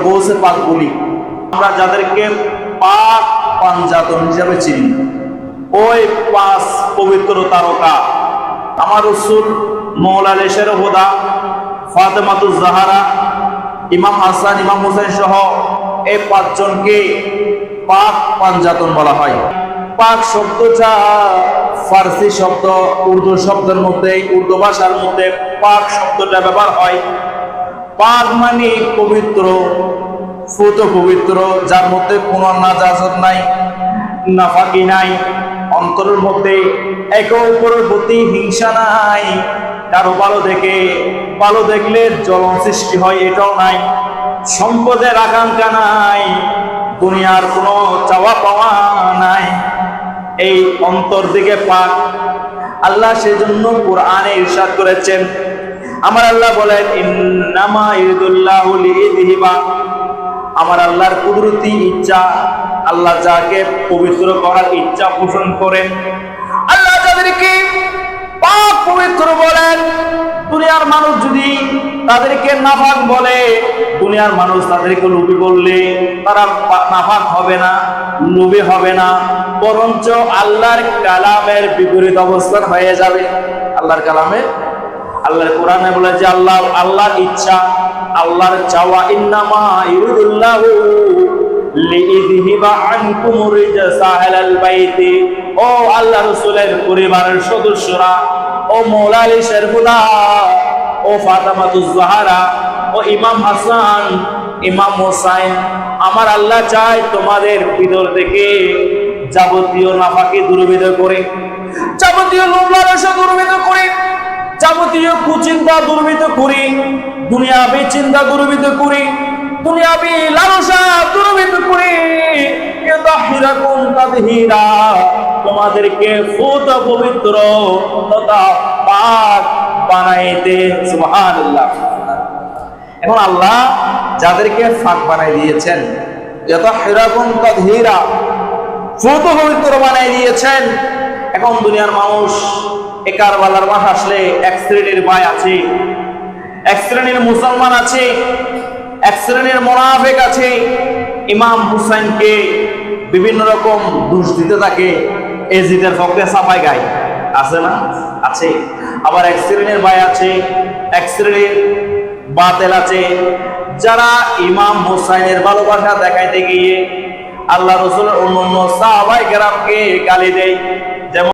গৌসে পাক বলি, আমরা যাদেরকে পাক পাঞ্জাতন হিসাবে চিনি, ওই 5 পবিত্র তারকা আমার রাসূল মওলা আলী হুদা, ফাতেমাতুজ জাহরা, ইমাম হাসান, ইমাম হুসাইন সহ এই 5 জনকে পাক পাঞ্জাতন বলা হয়। পাক শব্দটা ফার্সি শব্দ, উর্দু শব্দের মধ্যে, উর্দু ভাষার মধ্যে পাক শব্দটা ব্যবহার হয়। পাক মানে পবিত্র, ফুত পবিত্র, যার মধ্যে কোনো নাজাসত নাই, নাফাকি নাই, অন্তরের মধ্যে একে অপরের প্রতি হিংসা নাই, কারো ভালো দেখলে জ্বলন সৃষ্টি হয় এটাও নাই, সম্পদের আকাঙ্ক্ষা নাই, দুনিয়ার কোনো চাওয়া পাওয়া নাই, এই অন্তর দিকে পাক। আল্লাহ সেজন্য কোরআনে ইরশাদ করেছেন, আমার আল্লাহ বলেন ইন্নামা ইরিদুল্লাহু লিইযহিবা, আমার আল্লাহর কুদরতি ইচ্ছা, আল্লাহ যাকে পবিত্র করার ইচ্ছা পোষণ করেন, আল্লাহ যাদেরকে পাক পবিত্র বলেন, দুনিয়ার মানুষ যদি তাদেরকে নাফাক বলে, দুনিয়ার মানুষ তাদেরকে লোভী বললে তারা নাফাক হবে না, লোভী হবে না, বরঞ্চ আল্লাহর কালামের বিপরীত অবস্থান হয়ে যাবে। আল্লাহর কালামে, আল্লাহর কোরআনে বলে যে আল্লাহর ইচ্ছা, আল্লাহর চাওয়া, ইন্নামা ইরিদুল্লাহু লিইযহিবা আনকুমুর রিজসা আহলাল বাইতি, ও আল্লাহ রাসূলের পরিবারের সদস্যরা, ও মওলা আলী হুদা, ও ফাতেমাতুজ জাহরা, ও ইমাম হাসান, ইমাম হুসাইন, আমার আল্লাহ চায় তোমাদের ভিতর থেকে যাবতীয় নাফাকি দূরীভূত করে, যাবতীয় লোভ লালসা দূরীভূত করে, যাবতীয় কুচিন্তা দূরীভূত করে, দুনিয়াবি চিন্তা দূরীভূত করে, দুনিয়াবি লালসা দূরীভূত করে, ইতাহিরাকুম তাদহীরা, তোমাদেরকে ফুত পবিত্র তথা পাক বানাইতে। সুবহানাল্লাহ। এখন আল্লাহ যাদেরকে পাক বানাই দিয়েছেন, ইতাহিরাকুম তাদহীরা, ফুত পবিত্র বানাই দিয়েছেন, এখন দুনিয়ার মানুষ কারবালার মাঠ আসলে এক শ্রেণীর ভাই আছে, এক শ্রেণীর মুসলমান আছে, এক শ্রেণীর মুনাফিক আছে, ইমাম হুসাইনকে বিভিন্ন রকম দোষ দিতে থাকে, এজিদের পক্ষে সাফাই গায়, আছে না? আছে। আবার এক শ্রেণীর ভাই আছে, এক শ্রেণীর বাতিল আছে, যারা ইমাম হুসাইনের ভালোবাসা দেখাইতে গিয়ে আল্লাহ রাসূলের অন্যান্য সাহাবায়ে কেরামকে গালি দেয়। যেমন